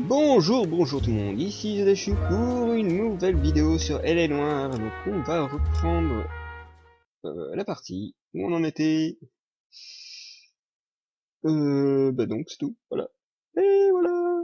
Bonjour, bonjour tout le monde, ici Dachus pour une nouvelle vidéo sur Noire. Donc on va reprendre la partie où on en était. Donc c'est tout, voilà. Et voilà.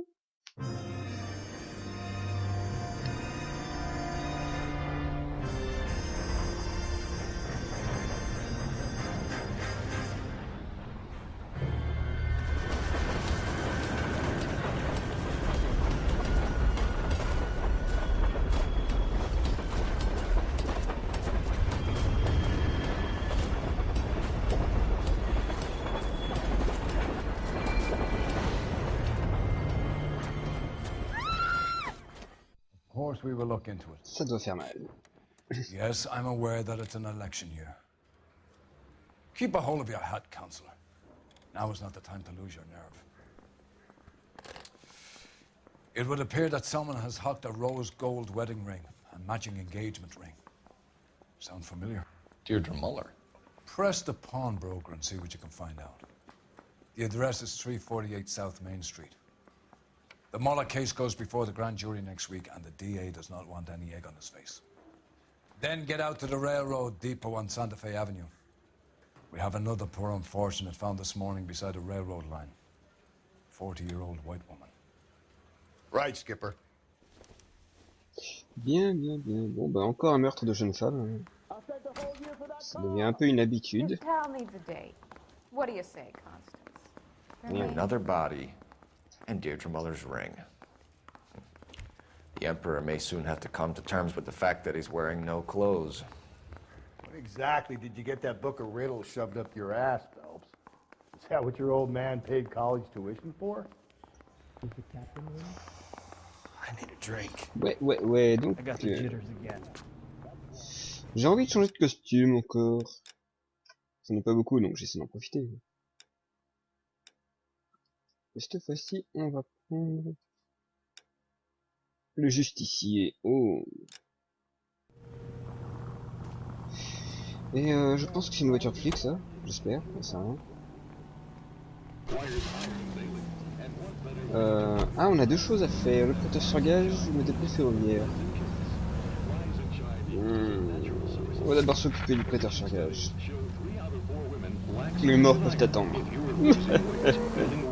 Of course we will look into it. Ça doit faire mal. Yes, I'm aware that it's an election year. Keep a hold of your hat, Counselor. Now is not the time to lose your nerve. It would appear that someone has hocked a rose gold wedding ring and matching engagement ring. Sound familiar? Deirdre Muller. Press the pawnbroker and see what you can find out. The address is 348 South Main Street. The Muller case goes before the grand jury next week, and the DA does not want any egg on his face. Then get out to the railroad depot on Santa Fe Avenue. We have another poor unfortunate found this morning beside a railroad line. 40-year-old white woman. Right, Skipper. Bien, bien, bien. Bon bah encore un meurtre de jeune femme. Ça devient un peu une habitude. His pal needs a date. What do you say, Constance? Yeah. Another body, and Deirdre Muller's ring. The Emperor may soon have to come to terms with the fact that he's wearing no clothes. What exactly did you get that book of riddles shoved up your ass, Phelps? Is that what your old man paid college tuition for? I need a drink. Ouais, donc... j'ai envie de changer de costume encore. Ça n'est pas beaucoup, donc j'essaie d'en profiter. Et cette fois-ci, on va prendre... le justicier. Oh. Et je pense que c'est une voiture flic, ça. J'espère, ça rien. Ah, on a deux choses à faire. Le prêteur sur gage ou le dépôt ferroviaire. On va d'abord s'occuper du prêteur sur gage. Les morts peuvent attendre.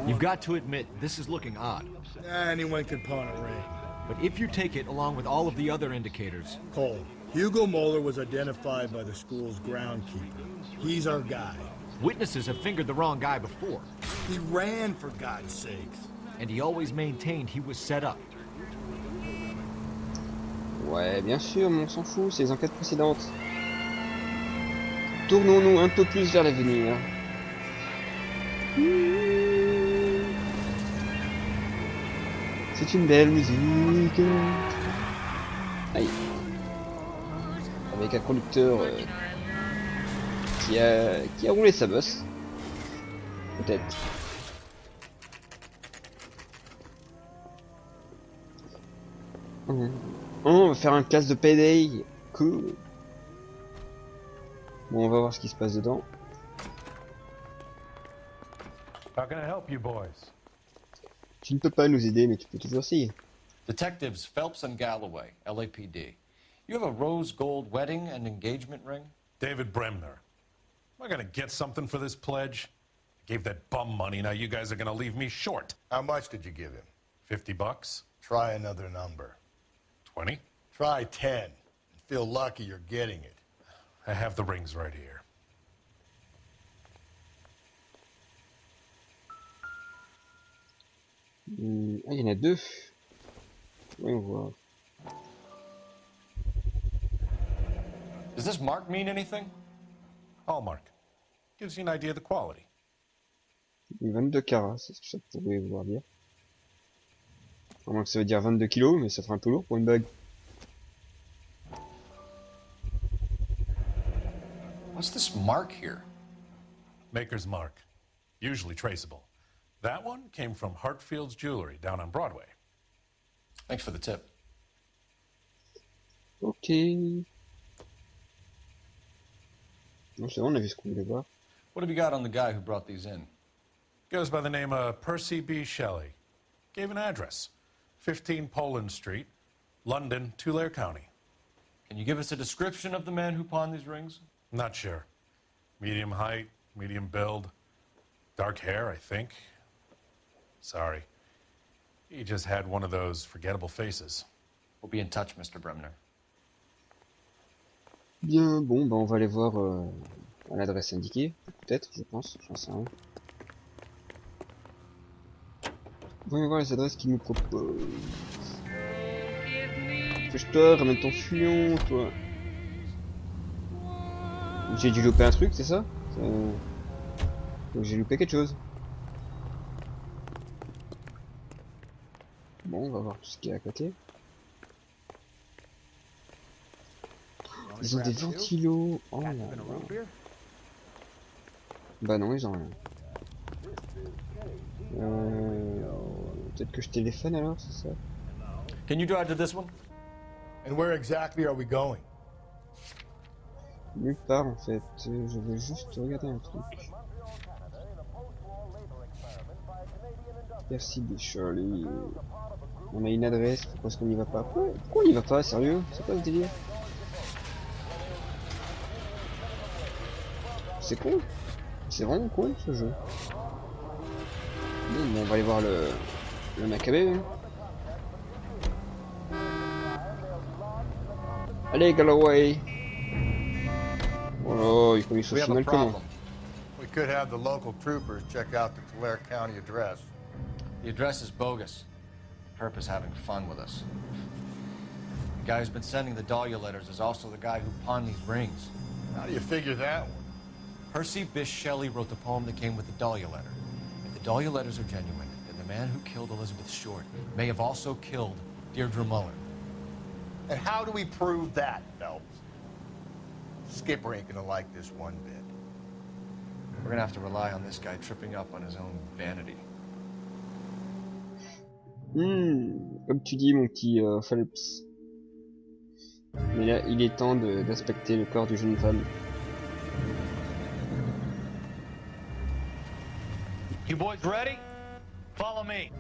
You've got to admit, this is looking odd. Anyone could pawn a ring. But if you take it along with all of the other indicators... Cole, Hugo Moeller was identified by the school's groundkeeper. He's our guy. Witnesses have fingered the wrong guy before. He ran, for God's sakes. And he always maintained he was set up. Ouais, bien sûr, mais on s'en fout, c'est les enquêtes précédentes. Tournons-nous un peu plus vers l'avenir. C'est une belle musique. Aïe. Avec un conducteur qui a roulé sa bosse. Peut-être. On va faire un casse de payday. Cool. Bon, on va voir ce qui se passe dedans. How can I help you boys? Tu ne peux pas nous aider, mais tu peux toujours essayer. Detectives Phelps and Galloway, LAPD. You have a rose gold wedding and engagement ring? David Bremner. Am I gonna get something for this pledge? I gave that bum money, now you guys are gonna leave me short. How much did you give him? $50? Try another number. 20? Try 10. And feel lucky you're getting it. I have the rings right here. Ah, il y en a deux. Voyons voir. Does this mark mean anything? Hallmark. Gives you an idea of the quality. 22 carats, c'est ce que ça pourrait vouloir dire. À moins que ça veut dire 22 kilos, mais ça ferait un peu lourd pour une bague. What's this mark here? Maker's mark. Usually traceable. That one came from Hartfield's Jewelry down on Broadway. Thanks for the tip. Ok. Non, c'est bon, on a vu ce qu'on voulait voir. What have you got on the guy who brought these in? Goes by the name of Percy B. Shelley. Gave an address. 15 Poland Street, London, Tulare County. Can you give us a description of the man who pawned these rings? Not sure. Medium height, medium build, dark hair, I think. Sorry. He just had one of those forgettable faces. We'll be in touch, Mr. Bremner. Bien, bon, bah on va aller voir à l'adresse indiquée, peut-être, je pense, j'en sais rien. Voyons voir les adresses qu'il nous propose. Dépêche-toi, ramène ton fuyon, toi. J'ai dû louper un truc, c'est ça? J'ai loupé quelque chose. Bon, on va voir tout ce qu'il y a à côté. Ils ont des ventilos. Oh là là. Bah non, ils ont rien. Peut-être que je téléphone alors, c'est ça? Can you drive to this one? And where exactly are we going? Nulle part en fait. Je veux juste regarder un truc. Merci Shirley. On a une adresse, pourquoi est-ce qu'on n'y va pas? Pourquoi on n'y va pas, sérieux? C'est quoi ce délire? C'est con. C'est vraiment con ce jeu. Bon, on va aller voir le Maccabée. Hein. Allez, Galloway. Oh, il connaît We have aussi a mal comment. problem. We could have the local troopers check out the Tulare County address. The address is bogus. Herp is having fun with us. The guy who's been sending the Dahlia letters is also the guy who pawned these rings. How do you figure that one? Percy Bysshe Shelley wrote the poem that came with the Dahlia letter. If the Dahlia letters are genuine, then the man who killed Elizabeth Short may have also killed Deirdre Muller. And how do we prove that, Phelps? Skipper ain't gonna like this one bit. We're gonna have to rely on this guy tripping up on his own vanity. Comme tu dis mon petit Phelps. Mais là, il est temps d'inspecter le corps de jeune femme. You boys ready? Follow me.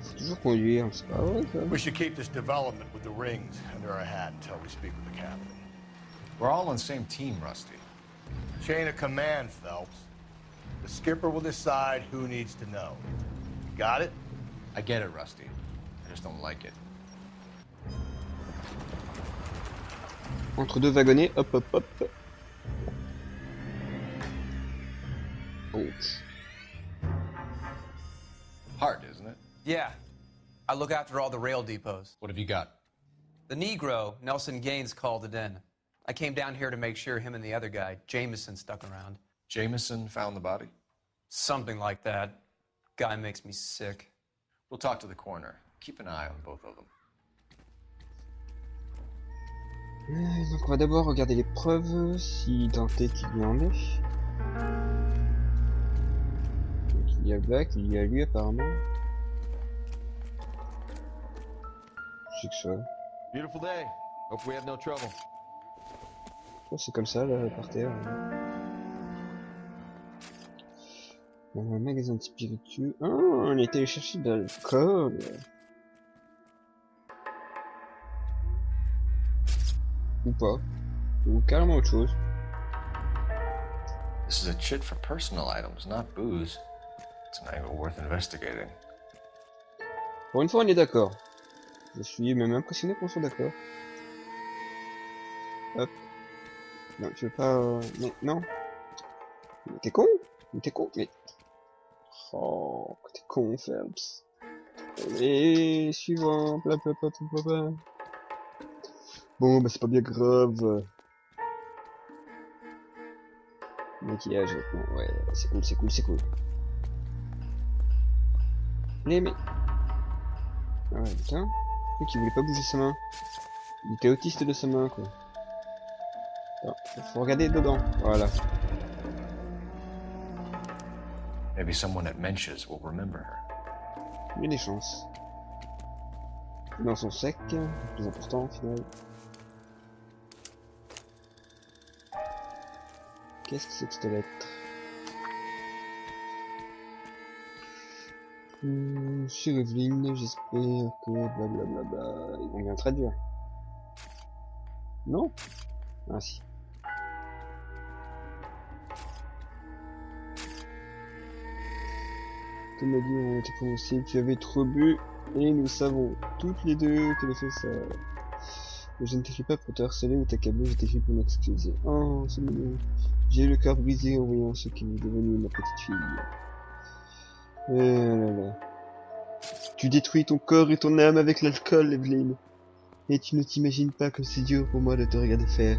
Faut toujours conduire, c'est pas vrai ça. We should keep this development with the rings under our hat until we speak with the captain. We're all on the same team, Rusty. Chain of command, Phelps. The skipper will decide who needs to know. You got it? I get it, Rusty. I just don't like it. Entre deux wagonnets, hop hop hop. Ouch. Hard, isn't it? Yeah. I look after all the rail depots. What have you got? The Negro, Nelson Gaines, called it in. I came down here to make sure him and the other guy, Jameson, stuck around. Jameson found the body? Something like that. Guy makes me sick. We'll talk to the coroner. Keep an eye on both of them. Donc on va d'abord regarder les preuves, si tant est qu'il y en ait. Donc il y a Black, il y a lui apparemment. C'est que ça. Beautiful day. Hope we have no trouble. Oh, c'est comme ça là par terre. Bon, un magasin de spiritueux. Ah, on est allé chercher de l'alcool. Ou pas. Ou carrément autre chose. This is a chit for personal items, not booze. It's an angle worth investigating. Pour une fois, on est d'accord. Je suis même impressionné qu'on soit d'accord. Hop. Non, tu veux pas... Mais non. Mais t'es con. Mais t'es con. Mais... Oh, t'es con, Phelps. Et suivant. Blablabla. Bon, bah c'est pas bien grave. Maquillage, vêtements. Ouais, c'est cool, c'est cool, c'est cool. Mais... Ah ouais, putain. Le truc, il voulait pas bouger sa main. Il était autiste de sa main, quoi. Alors, faut regarder dedans. Voilà. Maybe someone at Mensch's will remember her. Il y a des chances. Dans son sec, le plus important au final. Qu'est-ce que c'est que cette lettre? Chez Evelyn, j'espère que blablabla. Ils vont bien traduire. Non? Ah si. Comme a dit, on était prononcé, tu avais trop bu, et nous savons toutes les deux que fait ça. Mais je ne t'écris pas pour te harceler ou t'accabler, je t'écris pour m'excuser. Oh, c'est mignon. J'ai eu le cœur brisé en voyant ce qui est devenu ma petite fille. Là là. Tu détruis ton corps et ton âme avec l'alcool, Evelyn. Et tu ne t'imagines pas que c'est dur pour moi de te regarder faire.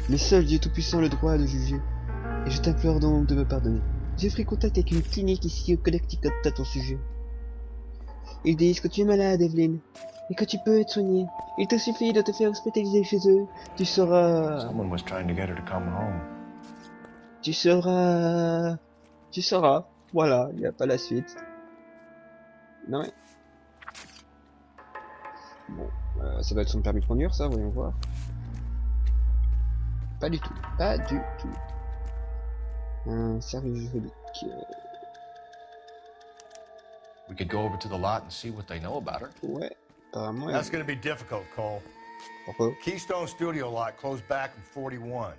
Mais seul Dieu Tout-Puissant a le droit de juger. Et je t'implore donc de me pardonner. J'ai pris contact avec une clinique ici au Connecticut à ton sujet. Ils disent que tu es malade, Evelyn, et que tu peux être soignée. Il te suffit de te faire hospitaliser chez eux. Tu sauras... Someone was trying to get her to come home. Tu sauras... Tu sauras. Voilà, il n'y a pas la suite. Non mais... Bon, ça doit être son permis de conduire, ça, voyons voir. Pas du tout. Pas du tout. Un service juridique. We could go over to the lot and see what they know about her. Ouais, apparemment... That's gonna be difficult, Cole. Pourquoi? Keystone Studio lot closed back in 41.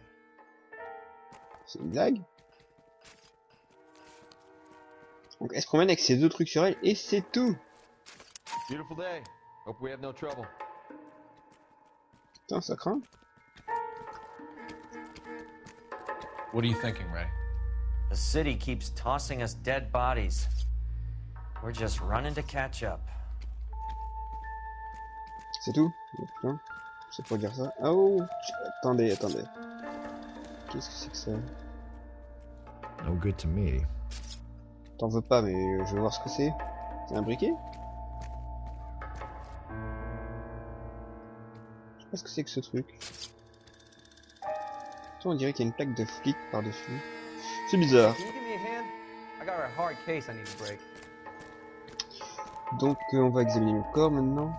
C'est une blague? Donc elle se promène avec ses deux trucs sur elle et c'est tout. Beautiful day. Hope we have no trouble. Putain, ça craint. What are you thinking, Ray? The city keeps tossing us dead bodies. We're just running to catch up. C'est tout? Putain, c'est pour dire ça. Oh, attendez. Qu'est-ce que c'est que ça? No good to me. T'en veux pas, mais je veux voir ce que c'est. C'est un briquet? Je sais pas ce que c'est que ce truc. On dirait qu'il y a une plaque de flic par-dessus. C'est bizarre. Can you give me a hand? I got a hard case I need to break. Donc on va examiner le corps maintenant.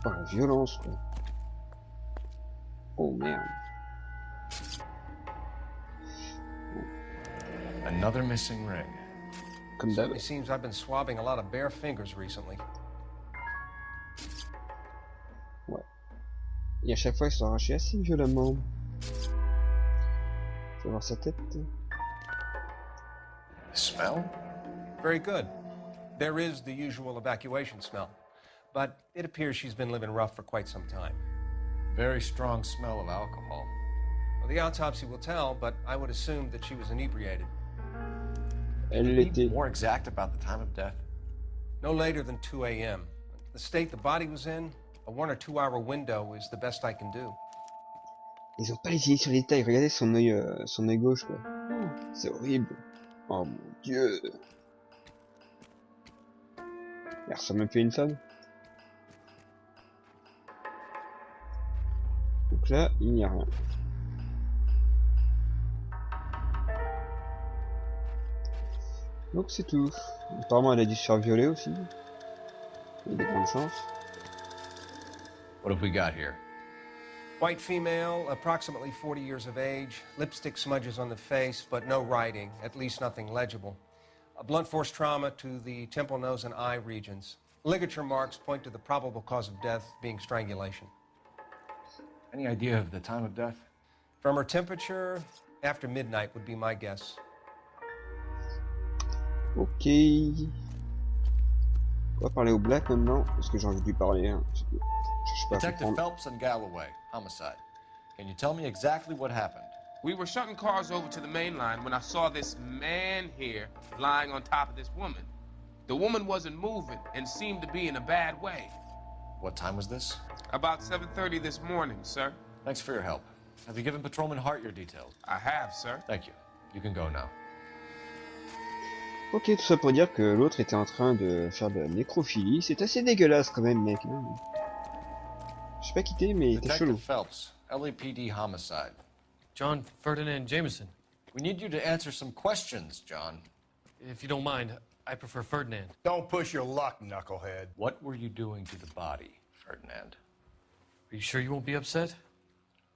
Oh la violence quoi. Oh merde. Another missing ring. Comme d'hab. It seems I've been swabbing a lot of bare fingers recently. Ouais. Et à chaque fois ils sont arrachés assez violemment. Je vais voir sa tête. The smell? Very good. There is the usual evacuation smell, but it appears she's been living rough for quite some time. Very strong smell of alcohol. Well, the autopsy will tell, but I would assume that she was inebriated. Elle l'était. More exact about the time of death? No later than 2 a.m. The state the body was in, a 1 or 2 hour window is the best I can do. Ils ont pas les yeux sur les détails. Regardez son œil gauche quoi. Oh, c'est horrible. Oh mon dieu. Elle ressemble un peu à une femme. Donc là, il n'y a rien. Donc c'est tout. Apparemment elle a dû se faire violer aussi. Il y a des grandes chances. What have we got here? White female, approximately 40 years of age, lipstick smudges on the face, but no writing, at least nothing legible. A blunt force trauma to the temple, nose, and eye regions. Ligature marks point to the probable cause of death being strangulation. Any idea of the time of death? From her temperature, after midnight would be my guess. Ok. On va parler au Black maintenant, parce que j'ai envie de lui parler. Hein. Je cherche pas à Detective comprendre. Phelps and Galloway, homicide. Can you tell me exactly what happened? We were shutting cars over to the main line when I saw this man here lying on top of this woman. The woman wasn't moving and seemed to be in a bad way. What time was this? About 7:30 this morning, sir. Thanks for your help. Have you given Patrolman Hart your details? I have, sir. Thank you. You can go now. Ok, tout ça pour dire que l'autre était en train de faire de la nécrophilie. C'est assez dégueulasse quand même, mec. Hein. Je sais pas quitter, mais t'es chelou. Detective Phelps, LAPD homicide. John Ferdinand Jameson. We need you to answer some questions, John. If you don't mind, I prefer Ferdinand. Don't push your luck, knucklehead. What were you doing to the body, Ferdinand? Are you sure you won't be upset?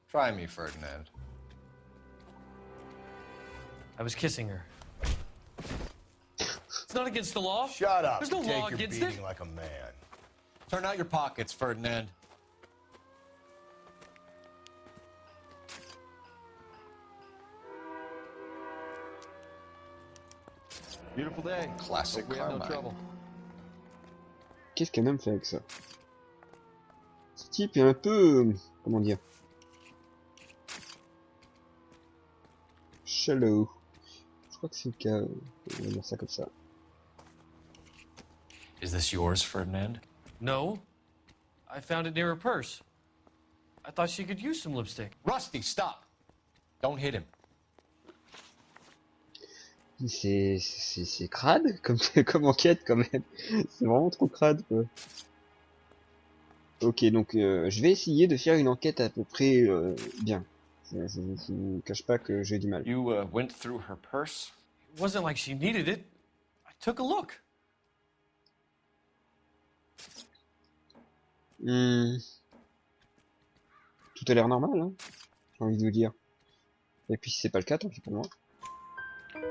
Try me, Ferdinand. I was kissing her. It's not against the law. Shut up. There's no Take law your against beating it. like a man. Turn out your pockets, Ferdinand. Beautiful day. Classic Hope we have no Carmine. trouble. Qu'est-ce qu'un homme fait avec ça? Ce type est un peu... comment dire? Shallow. Je crois que c'est le cas, on va dire ça comme ça. Is this yours, Ferdinand? No. I found it near her purse. I thought she could use some lipstick. Rusty, stop! Don't hit him. C'est crade comme enquête quand même. C'est vraiment trop crade quoi. Ok, donc je vais essayer de faire une enquête à peu près bien. Je vous cache pas que j'ai du mal. You went through her purse? It wasn't like she needed it. I took a look. Tout a l'air normal, hein, j'ai envie de vous dire. Et puis si c'est pas le cas, tant pis pour moi.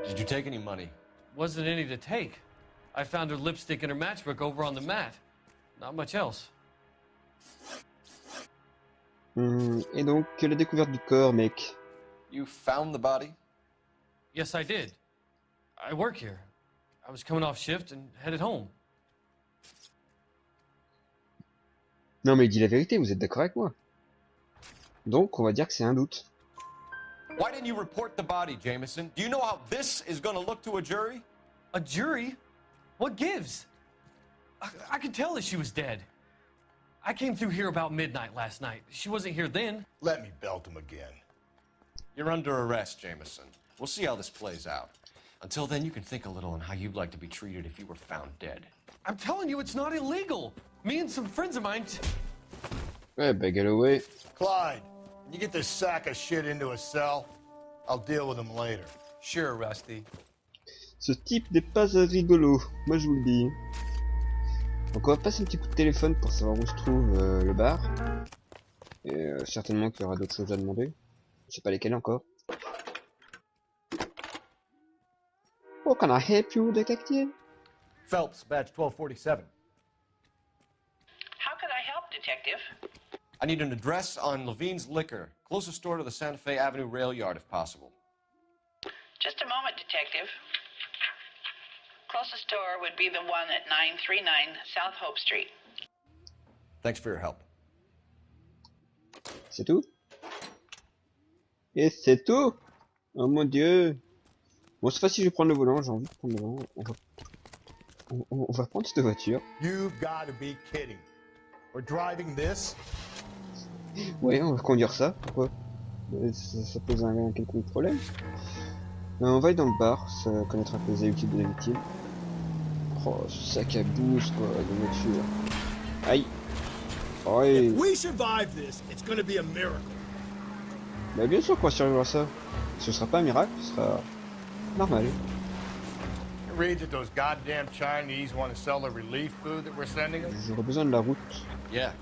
Did you take any money? Wasn't any to take. I found her lipstick and her matchbook over on the mat. Not much else. Et donc, la découverte du corps, mec. You found the body? Yes, I did. I work here. I was coming off shift and headed home. Non mais il dit la vérité, vous êtes d'accord avec moi? Donc, on va dire que c'est un doute. Why didn't you report the body, Jameson? Do you know how this is going to look to a jury? A jury? What gives? I could tell that she was dead. I came through here about midnight last night. She wasn't here then. Let me belt him again. You're under arrest, Jameson. We'll see how this plays out. Until then, you can think a little on how you'd like to be treated if you were found dead. I'm telling you, it's not illegal. Me and some friends of mine... Ouais, bah Galloway. Clyde, can you get this sack of shit into a cell? I'll deal with him later. Sure, Rusty. Ce type n'est pas rigolo, moi je vous le dis. Donc on va passer un petit coup de téléphone pour savoir où se trouve le bar. Et certainement qu'il y aura d'autres choses à demander. Je sais pas lesquelles encore. Oh, can I help you, detective? Phelps, badge 1247. How could I help, Detective? I need an address on Levine's Liquor, closest store to the Santa Fe Avenue rail yard if possible. Just a moment, Detective. Closest store would be the one at 939 South Hope Street. Thanks for your help. C'est tout? Et c'est tout? Oh mon dieu! Bon, cette fois-ci je vais prendre le volant, j'ai envie de prendre le volant. On va prendre cette voiture. You've got to be kidding. We're driving this? Ouais, on va conduire ça, pourquoi? Ça pose un quelconque problème. On va aller dans le bar, ça connaîtra que les habitudes de la victime. Oh, ce sac à bouse quoi, de voiture. Aïe! Ouais. If we survive this, it's gonna be a miracle. Bah bien sûr qu'on va survivre à ça. Ce sera pas un miracle, ce sera normal. It reads that those goddamn Chinese want to sell the relief food that we're sending them. J'aurais besoin de la route. Yeah,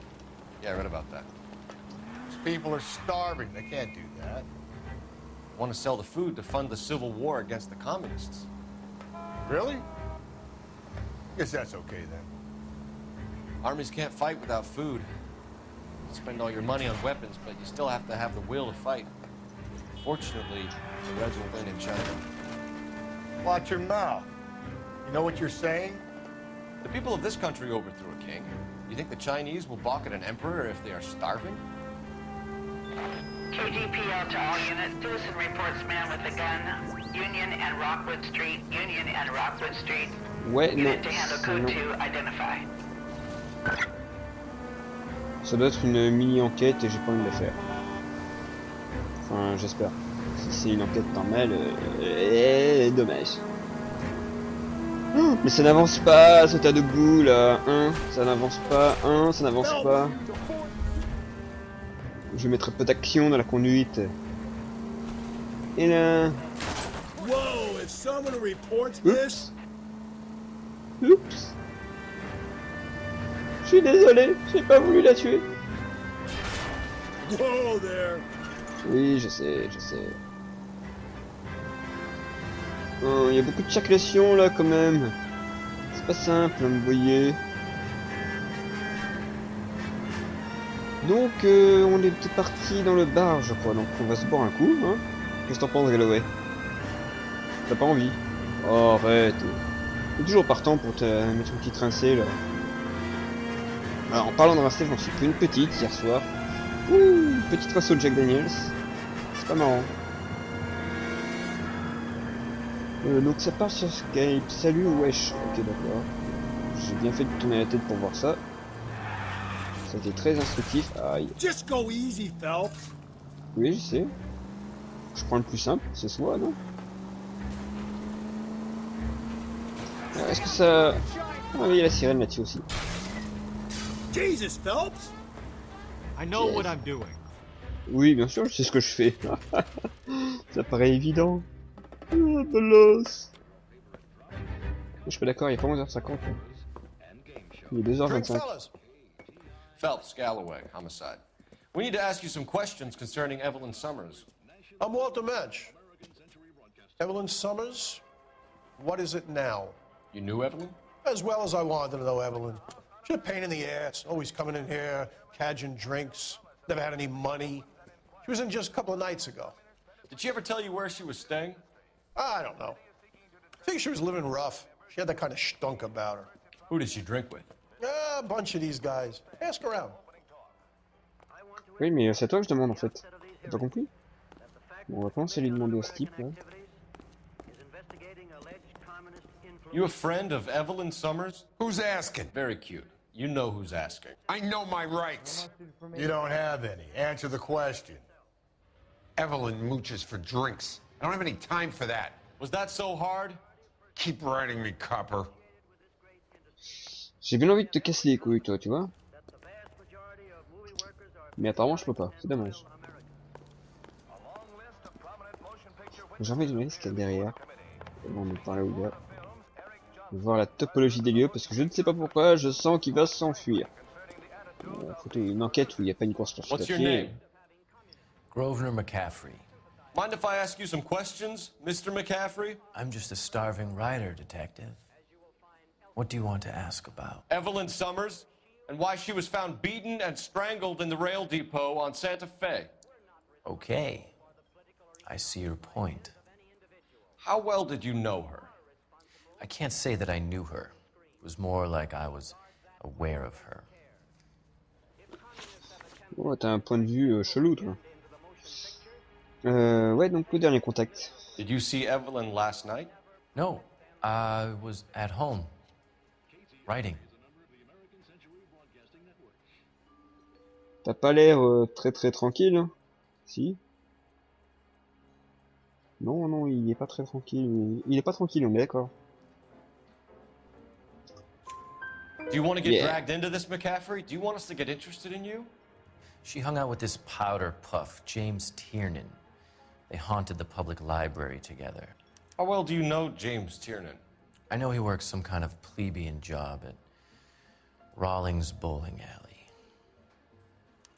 I read about that. These people are starving. They can't do that. Want to sell the food to fund the civil war against the communists. Really? Guess that's okay then. Armies can't fight without food. You spend all your money on weapons, but you still have to have the will to fight. Fortunately, the Reds will win in China. Watch your mouth. You know what you're saying? The people of this country overthrew a king. You think the Chinese will balk at an emperor if they are starving? KGPL to all units. Citizen reports man with a gun. Union and Rockwood Street. Union and Rockwood Street. Ouais, non. Unit to handle code 2, identify. Ça doit être une mini-enquête et j'ai pas envie de la faire. Enfin, j'espère. Si c'est une enquête normale, dommage. Oh, mais ça n'avance pas, ce tas de boue là. Ça n'avance pas. Ça n'avance pas. Je mettrai peu d'action dans la conduite. Et là... Whoa, if someone reports this... Oups. Je suis désolé, j'ai pas voulu la tuer. Whoa there. Oui, je sais. Oh, il y a beaucoup de circulation là quand même. C'est pas simple, vous voyez. Donc, on est parti dans le bar, je crois. Donc, on va se boire un coup, hein. Qu'est-ce que t'en penses, Galloway? T'as pas envie? Oh, arrête. T'es toujours partant pour te mettre une petite rincée, là. Alors, en parlant de rincée, j'en suis pris une petite hier soir. Ouh, une petite rince au Jack Daniels. C'est pas marrant. Donc, ça part sur Skype. Salut, wesh. Ok, d'accord. J'ai bien fait de tourner la tête pour voir ça. Ça a été très instructif. Aïe. Just go easy, Phelps. Oui, je sais. Je prends le plus simple, c'est soi, non? Est-ce que ça... Ah oui, il y a la sirène là-dessus aussi. Jesus, Phelps. I know what I'm doing. Oui, bien sûr, je sais ce que je fais. Ça paraît évident. Ah, bolos. Je suis pas d'accord, il est pas 11h50. Il est 2h25. Phelps, Galloway, homicide. We need to ask you some questions concerning Evelyn Summers. I'm Walter Mensch. Evelyn Summers? What is it now? You knew Evelyn? As well as I wanted to know Evelyn. She's a pain in the ass, always coming in here, cadging drinks, never had any money. She was in just a couple of nights ago. Did she ever tell you where she was staying? I don't know. I think she was living rough. She had that kind of stunk about her. Who did she drink with? A bunch of these guys. Ask around. Oui, mais c'est toi que je demande en fait. T'as pas compris? Bon, on va commencer à lui demander à ce type là. You a friend of Evelyn Summers? Who's asking? Very cute. You know who's asking. I know my rights. You don't have any. Answer the question. Evelyn mooches for drinks. I don't have any time for that. Was that so hard? Keep writing me, copper. J'ai bien envie de te casser les couilles, toi, tu vois. Mais apparemment, je peux pas. C'est dommage. J'ai envie de demander ce qu'il y a derrière. On est par là où il y a. Voir la topologie des lieux, parce que je ne sais pas pourquoi, je sens qu'il va s'enfuir. Faut une enquête où il n'y a pas une course pour What's your name? Grosvenor McCaffrey. Mind if I ask you some questions, Mr. McCaffrey? I'm just a starving writer, detective. What do you want to ask about? Evelyn Summers, and why she was found beaten and strangled in the rail depot on Santa Fe. Okay. I see your point. How well did you know her? I can't say that I knew her. It was more like I was aware of her. Oh, t'as un point de vue chelou, toi. Ouais, donc le dernier contact. Did you see Evelyn last night? No, I was at home, writing. T'as pas l'air très tranquille, hein? Si? Non, non, il est pas très tranquille. Il est pas tranquille, on est d'accord. Do you want to get dragged into this, McCaffrey? Do you want us to get interested in you? She hung out with this powder puff, James Tiernan. They haunted the public library together. How well do you know James Tiernan? I know he works some kind of plebeian job at Rawlings Bowling Alley.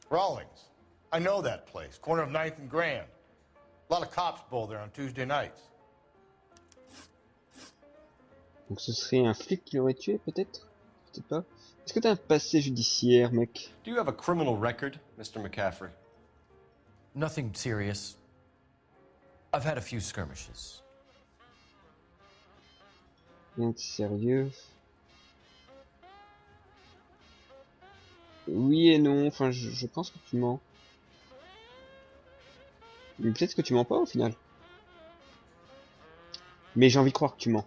Rawlings. I know that place. Corner of 9th and Grand. A lot of cops bowl there on Tuesday nights. Donc ce serait un flic qui l'aurait tué, peut-être? Je sais pas. Est-ce que t'as un passé judiciaire, mec? Do you have a criminal record, Mr. McCaffrey? Nothing serious. I've had a few skirmishes. Rien de sérieux. Oui et non, enfin je pense que tu mens. Mais peut-être que tu mens pas au final. Mais j'ai envie de croire que tu mens.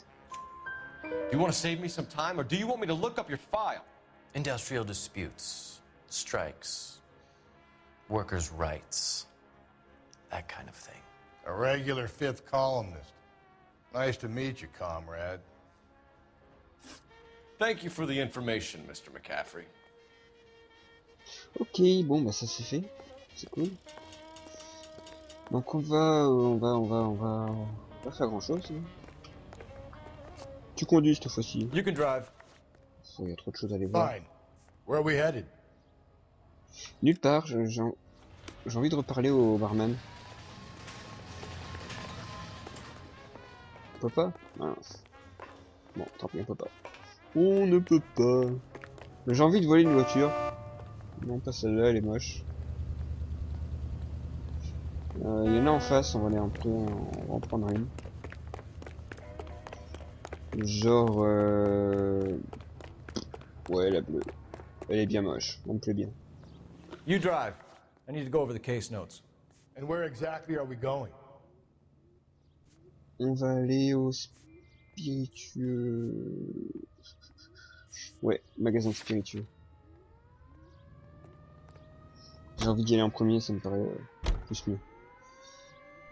Do you want to save me some time, or do you want me to look up your file? Industrial disputes, strikes, workers' rights, that kind of thing. A regular fifth columnist. Nice to meet you, comrade. Thank you for the information, Mr. McCaffrey. Ok, bon bah ça c'est fait. C'est cool. Donc on va pas faire grand chose. Hein. Tu conduis cette fois-ci. You can drive. Il y a trop de choses à aller voir. Fine. Where are we headed? Nulle part, j'ai envie de reparler au barman. On peut pas? Mince. Bon, tant pis, on peut pas. On ne peut pas. J'ai envie de voler une voiture. Non, pas celle-là, elle est moche. Il y en a en face, on va aller un peu, on va en prendre une. Genre, ouais, la bleue. Elle est bien moche, elle me plaît bien. You drive. I need to go over the case notes. And where exactly are we going? On va aller au spiritueux. Ouais, magasin de spiritueux. J'ai envie d'y aller en premier, ça me paraît plus mieux.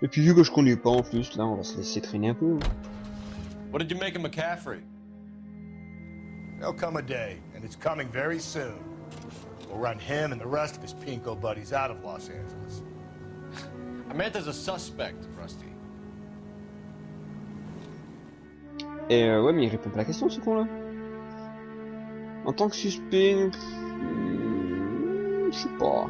Et puis vu que je conduis pas en plus, là on va se laisser traîner un peu. What did you make of McCaffrey? There'll come a day, and it's coming very soon. We'll run him and the rest of his pinko buddies out of Los Angeles. I meant as a suspect, Rusty. Et ouais, mais il répond pas à la question ce con là. En tant que suspect, je sais pas.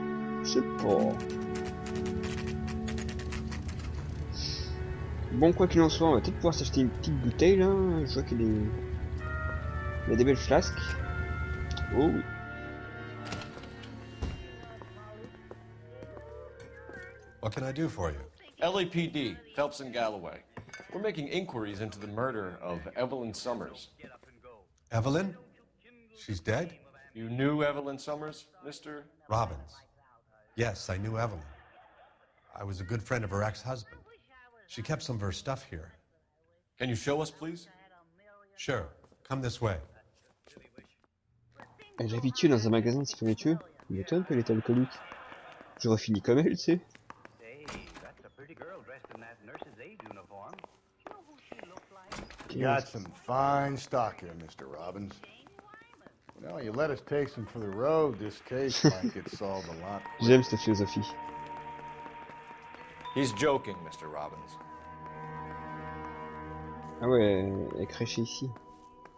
Bon, quoi qu'il en soit, on va peut-être pouvoir s'acheter une petite bouteille là. Je vois qu'il y a des belles flasques. Oh oui. What can I do for you? LAPD, Phelps and Galloway. We're making inquiries into the murder of Evelyn Summers. Evelyn? She's dead? You knew Evelyn Summers, Mr. Robbins. Yes, I knew Evelyn. I was a good friend of her ex-husband. She kept some of her stuff here. Can you show us, please? Sure. Come this way. Elle est habituée dans un magasin de spiritueux. Il m'étonne qu'elle est alcoolique. J'aurais fini comme elle, tu sais. You got some fine stock here, Mr. Robbins. Well, you let us take some for the road, this case might get solved a lot. J'aime cette philosophie. He's joking, Mr. Robbins. Ah ouais, elle est crêchée ici.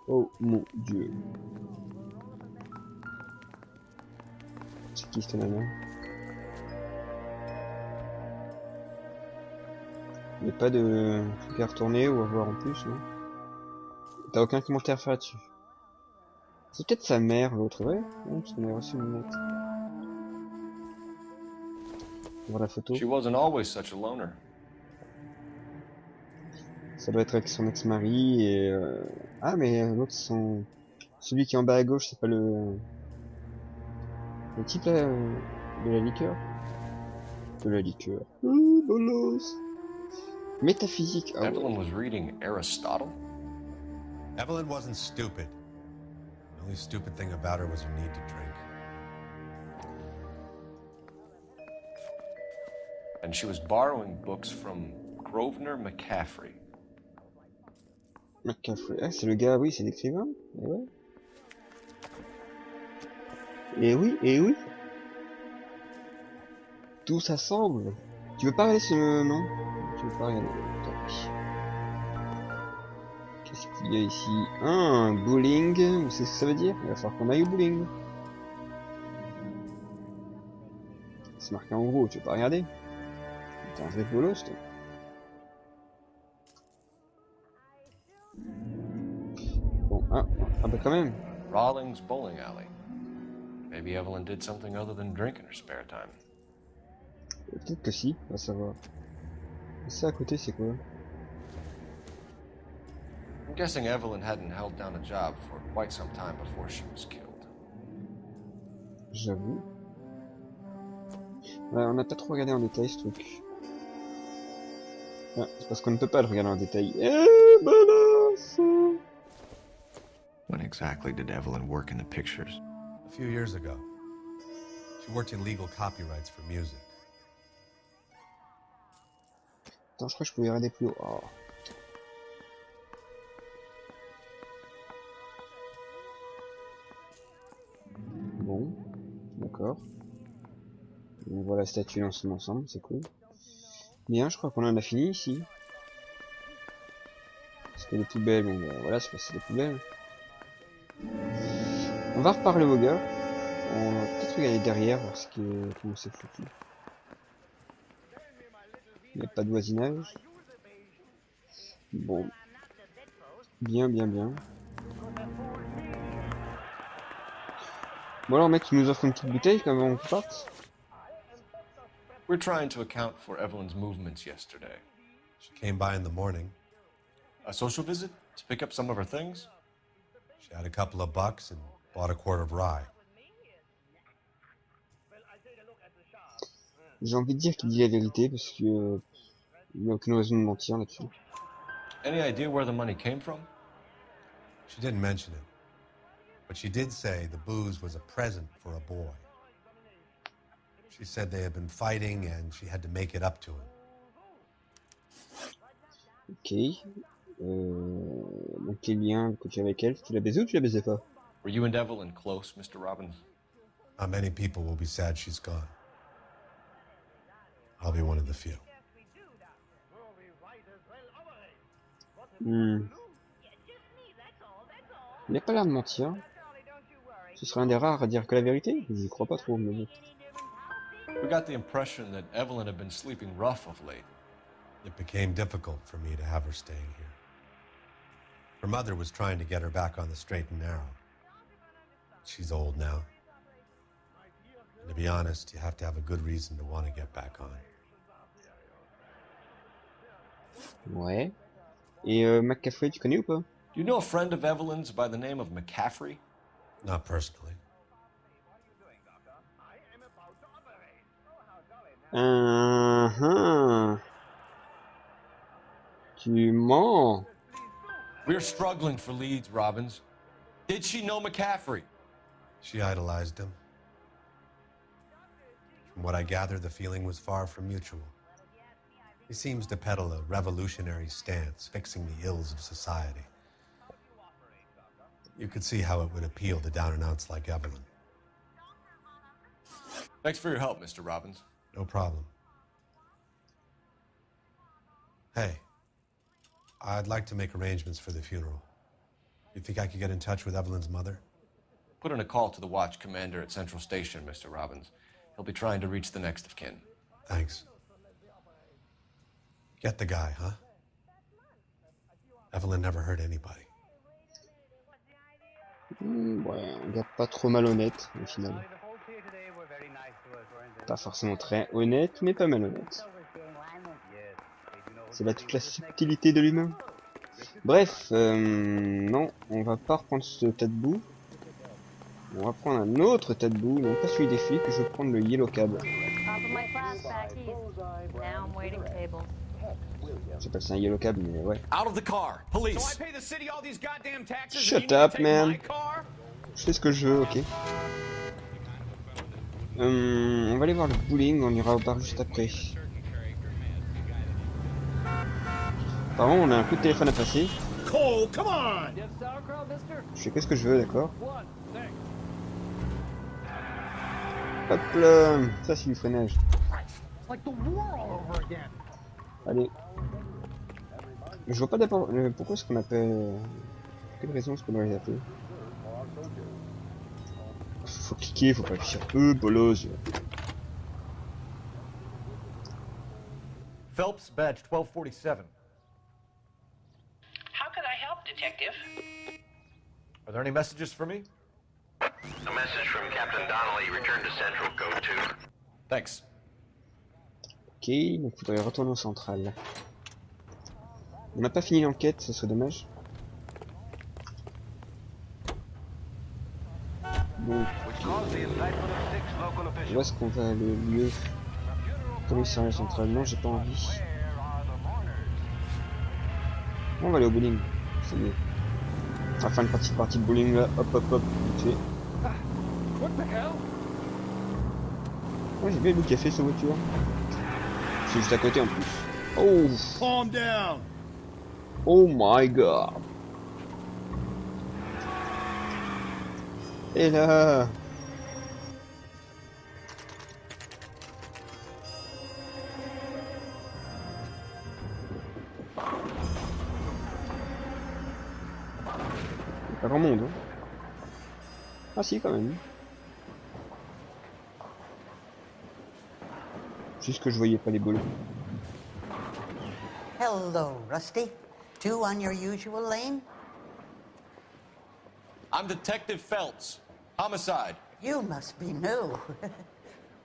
Oh mon dieu. C'est qui cette nana? Il n'y a pas de truc à retourner ou à voir en plus, non? T'as aucun commentaire à faire là-dessus? C'est peut-être sa mère, l'autre, ouais? Non, parce qu'on a reçu une lettre. On voit la photo. She wasn't always such a loner. Ça doit être avec son ex-mari et... Ah, mais l'autre, celui qui est en bas à gauche, c'est pas le type là, de la liqueur? De la liqueur. Bolos. Métaphysique. Ah, Evelyn was reading Aristotle? Evelyn wasn't stupid. The only stupid thing about her was her need to drink. And she was borrowing books from Grosvenor McCaffrey. McCaffrey. Ah, c'est le gars, oui, c'est l'écrivain. Et ouais. Et oui, et oui. Tout ça semble. Tu veux pas regarder ce nom? Tu veux pas regarder? Tant pis. Qu'est-ce qu'il y a ici? Un bowling. Vous savez ce que ça veut dire? Il va falloir qu'on aille au bowling. C'est marqué en gros, tu veux pas regarder? T'es un vrai bolos, toi. Bon, ah bah quand même. Rawlings Bowling Alley. Maybe Evelyn did something other than drink in her spare time. Peut-être que si, on va savoir. Et ça à côté, c'est quoi? I'm guessing Evelyn hadn't held down a job for quite some time before she was killed. J'avoue. Ouais, on n'a pas trop regardé en détail ce truc. Ah, c'est parce qu'on ne peut pas le regarder en détail. Eh, balance! When exactly did Evelyn work in the pictures? A few years ago. She worked in legal copyrights for music. Attends, je crois que je pouvais regarder plus haut. Oh. Bon, d'accord. On voit la statue dans son ensemble, c'est cool. Bien, je crois qu'on en a fini ici. Parce que les poubelles, bon ben, voilà, c'est des poubelles. On va reparler au gars. On va peut-être regarder derrière, voir ce qui est, comment c'est foutu. Il n'y a pas de voisinage. Bon. Bien, bien, bien. Bon alors mec, tu nous offres une petite bouteille quand on parte. We're trying to account for Evelyn's movements yesterday. She came by in the morning. A social visit to pick up some of her things? She had a couple of bucks and bought a quart of rye. J'ai envie de dire qu'il dit la vérité parce que il n'y a aucune raison de mentir là-dessus. Any idea where the money came from? She didn't mention it, but she did say the booze was a present for a boy. She said they had been fighting and she had to make it up to him. Ok. Donc les liens que tu as avec elle, tu l'as baisé ou tu la baisais pas? Were you and Evelyn close, Mr. Robbins? Not many people will be sad she's gone. I'll be one of the few. Il n'a pas l'air de mentir. Ce serait un des rares à dire que la vérité? Je crois pas trop, mais bon. We got the impression that Evelyn had been sleeping rough of late. It became difficult for me to have her staying here. Her mother was trying to get her back on the straight and narrow. She's old now. And to be honest, you have to have a good reason to want to get back on. Ouais. Et McCaffrey, tu connais ou pas? Do you know a friend of Evelyn's by the name of McCaffrey? Not personally. Tu mens. We're struggling for leads, Robbins. Did she know McCaffrey? She idolized him. From what I gather, the feeling was far from mutual. He seems to peddle a revolutionary stance, fixing the ills of society. You could see how it would appeal to down-and-outs like Evelyn. Thanks for your help, Mr. Robbins. No problem. Hey, I'd like to make arrangements for the funeral. You think I could get in touch with Evelyn's mother? Put in a call to the watch commander at Central Station, Mr. Robbins. He'll be trying to reach the next of kin. Thanks. Get the guy, huh? Evelyn never hurt anybody. Ouais, un gars pas trop malhonnête, au final. Pas forcément très honnête, mais pas malhonnête. C'est là toute la subtilité de l'humain. Bref, non, on va pas reprendre ce tas de boue. On va prendre un autre tas de boue, non pas celui des flics, je vais prendre le yellow cab. J'appelle ça un yellow cab, mais ouais. Out of the car, police. Shut up, man. Je fais ce que je veux, ok. On va aller voir le bowling, on ira au bar juste après. Apparemment, on a un coup de téléphone à passer. Je fais qu'est-ce que je veux, d'accord. Hop là, ça c'est du freinage. Allez. Je vois pas d'abord pourquoi est-ce qu'on appelle. Quelle raison est-ce qu'on doit les appeler? Faut cliquer, faut pas appuyer sur E, bolos. Phelps, badge 1247. How can I help, Detective? Are there any messages for me? A message from Captain Donnelly. Return to Central. Go to. Thanks. Ok, donc il faudrait retourner au central. On n'a pas fini l'enquête, ce serait dommage. Donc, où est-ce qu'on va aller? Lieu commissariat central? Non, j'ai pas envie. On va aller au bowling. C'est mieux. On va faire une petite partie de bowling là. Hop, hop, hop. Vite fait. Ouais, j'ai bien vu qu'il a fait sa voiture. C'est juste à côté en plus. Oh! Calm down. Oh my god! Et là! Pas grand monde, hein? Ah si, quand même. Juste que je voyais pas les bolos. Hello, Rusty. Two on your usual lane? I'm Detective Phelps. Homicide. You must be new.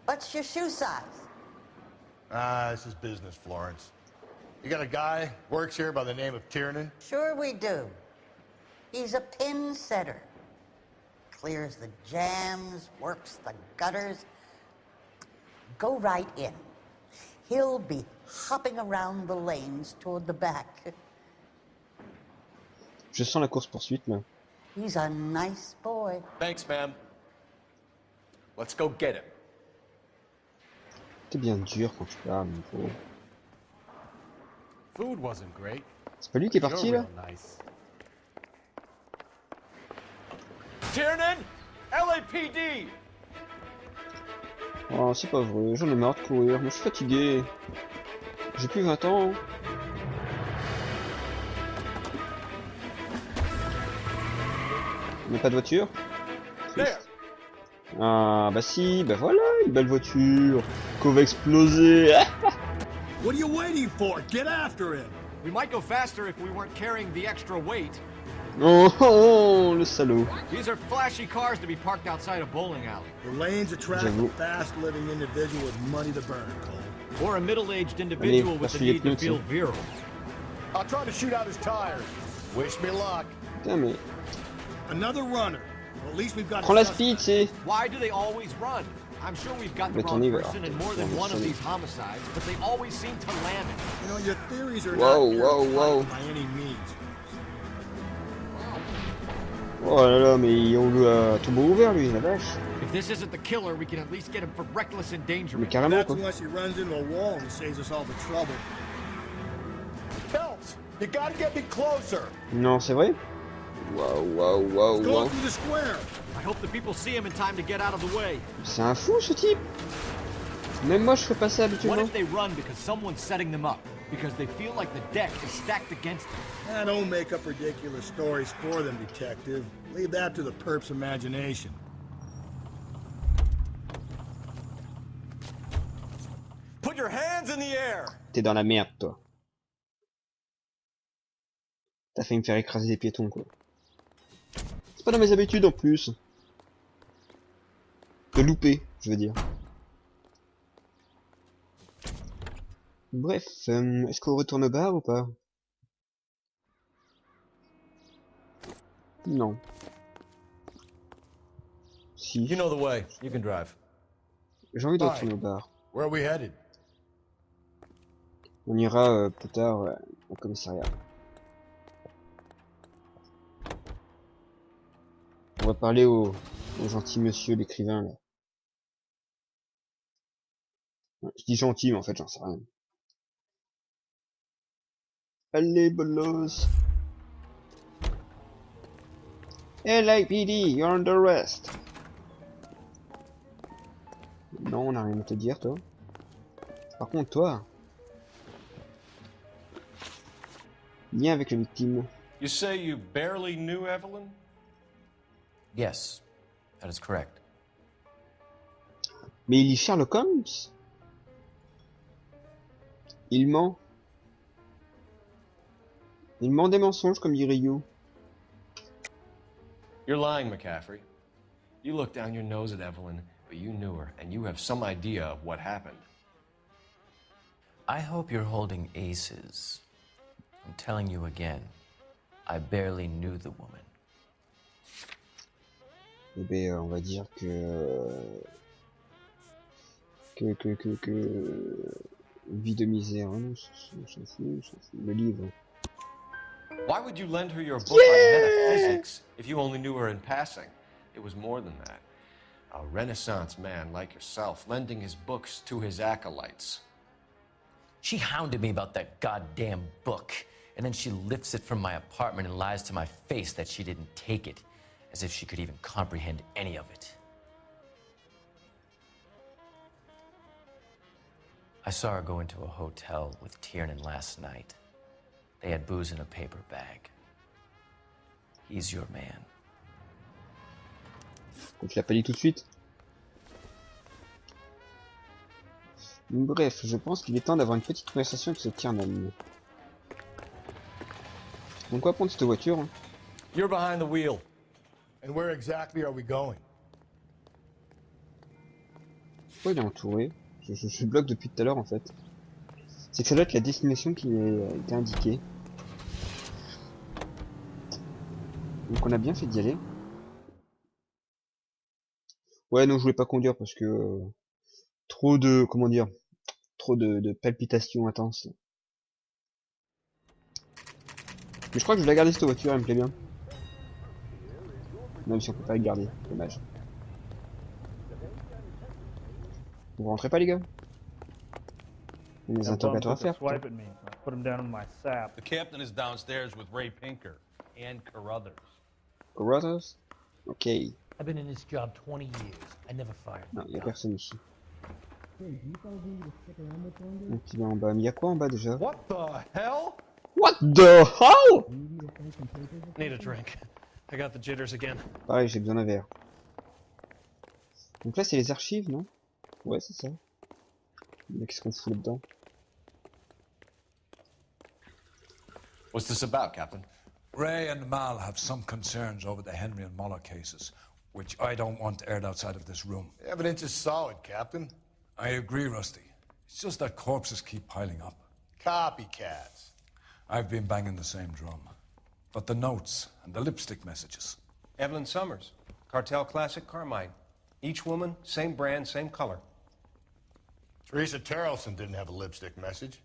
What's your shoe size? This is business, Florence. You got a guy works here by the name of Tiernan? Sure we do. He's a pin setter. Clears the jams, works the gutters. Go right in. He'll be hopping around the lanes toward the back. Je sens la course-poursuite, là. He's a nice boy. Thanks, ma'am. Let's go get him. T'es bien dur quand tu parles, mon pauvre. Food wasn't great. C'est pas lui qui est parti, là? Nice. Tiernan, LAPD. Oh, c'est pas vrai, j'en ai marre de courir, moi je suis fatigué. J'ai plus 20 ans. On n'a pas de voiture? Triste. Ah, bah si, bah voilà, une belle voiture. Qu'on va exploser. What are you waiting for? Get after him! We might go faster if we weren't carrying the extra weight. Oh, oh, le salaud. These are flashy cars to be parked outside a bowling alley. The lanes attract a fast-living individual with money to burn, Cole. Or a middle-aged individual with the need to feel virile. I'll try to shoot out his tires. Wish me luck. Putain, mais... Another runner. Well, at least we've got Prends la speed, c'est... Why do they always run? I'm sure we've got the wrong person in more than one of these homicides, but they always seem to land it. You know, your theories are not verified by any means. Oh là là, mais on lui a tout beau ouvert, lui, la vache. If this isn't the killer, we can at least get him for reckless endangerment. Mais carrément, That's quoi. unless he runs into a wall and saves us all the trouble. Phelps, you gotta get me closer. Non, c'est vrai? Waouh, waouh, waouh, waouh. Through the square. I hope the people see him in time to get out of the way. C'est un fou, ce type. Même moi, je ferais pas ça What habituellement. if they run because someone's setting them up? Because they feel like the deck is stacked against them? Don't make up ridiculous stories for them, detective. Leave that to the perp's imagination. Put your hands in the air. T'es dans la merde, toi. T'as failli me faire écraser des piétons, quoi. C'est pas dans mes habitudes, en plus. De louper, je veux dire. Bref, est-ce qu'on retourne au bar ou pas? Non. Si. You know the way. You can drive. J'ai envie de retourner au bar. Where are we headed? On ira plus tard au commissariat. On va parler au gentil monsieur l'écrivain là. Je dis gentil mais en fait j'en sais rien. Allez bolos. LAPD, you're under arrest. Non, on n'a rien à te dire toi. Par contre toi, viens avec la victime. You say you barely knew Evelyn? Yes, that is correct. Mais il lit Sherlock Holmes. Il ment. Il ment des mensonges comme dirait You. You're lying, McCaffrey. You looked down your nose at Evelyn, but you knew her, and you have some idea of what happened. I hope you're holding aces. I'm telling you again, I barely knew the woman. Eh ben, on va dire vie de misère, hein, on s'en fout, le livre. Why would you lend her your book on metaphysics if you only knew her in passing? It was more than that. A Renaissance man like yourself, lending his books to his acolytes. She hounded me about that goddamn book, and then she lifts it from my apartment and lies to my face that she didn't take it, as if she could even comprehend any of it. I saw her go into a hotel with Tiernan last night. They had booze in a paper bag. He's your man. On te l'a pas dit tout de suite. Bref, je pense qu'il est temps d'avoir une petite conversation avec ce Tiernan. Donc quoi prendre cette voiture hein? You're behind the wheel. And where exactly are we going? Pourquoi il est entouré? Je bloque depuis tout à l'heure en fait. C'est que ça doit être la destination qui a été indiquée. Donc on a bien fait d'y aller. Ouais, non, je voulais pas conduire parce que trop de, comment dire, trop de palpitations intenses. Mais je crois que je vais la garder cette voiture, elle me plaît bien. Même si on peut pas la garder, dommage. Vous rentrez pas les gars? Il y a des interrogatoires à faire. Swipe at me. I put him down in my sap. The captain is downstairs with Ray Pinker and Carruthers. Carruthers? Ok. I've been in this job 20 years. I never fired. Non, il y a personne ici. Donc il est en bas. Mais il y a quoi en bas déjà? What the hell? What the hell? Need a drink. I got the jitters again. Pareil, j'ai besoin d'un verre. Donc là, c'est les archives, non? Ouais, c'est ça. Mais qu'est-ce qu'on fout là-dedans? What's this about, Captain? Ray and Mal have some concerns over the Henry and Muller cases, which I don't want aired outside of this room. The evidence is solid, Captain. I agree, Rusty. It's just that corpses keep piling up. Copycats. I've been banging the same drum. But the notes and the lipstick messages. Evelyn Summers, Cartel Classic Carmine. Each woman, same brand, same color. Teresa Terrelson didn't have a lipstick message.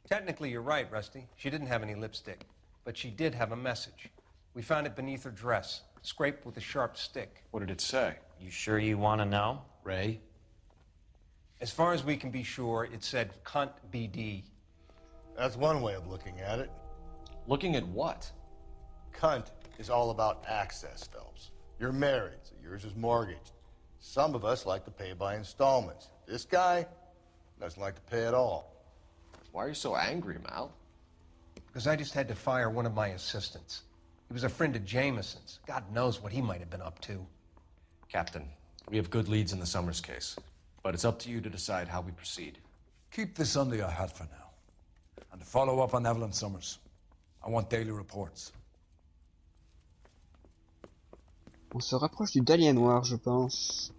Technically, you're right, Rusty. She didn't have any lipstick. But she did have a message. We found it beneath her dress, scraped with a sharp stick. What did it say? You sure you want to know? Ray? As far as we can be sure, it said cunt BD. That's one way of looking at it. Looking at what? Cunt is all about access, Phelps. You're married, so yours is mortgaged. Some of us like to pay by installments. This guy doesn't like to pay at all. Why are you so angry, Mal? Because I just had to fire one of my assistants. He was a friend of Jameson's. God knows what he might have been up to. Captain, we have good leads in the Summers case, but it's up to you to decide how we proceed. Keep this under your hat for now. And follow up on Evelyn Summers. I want daily reports. On se rapproche du dahlia noir, je pense.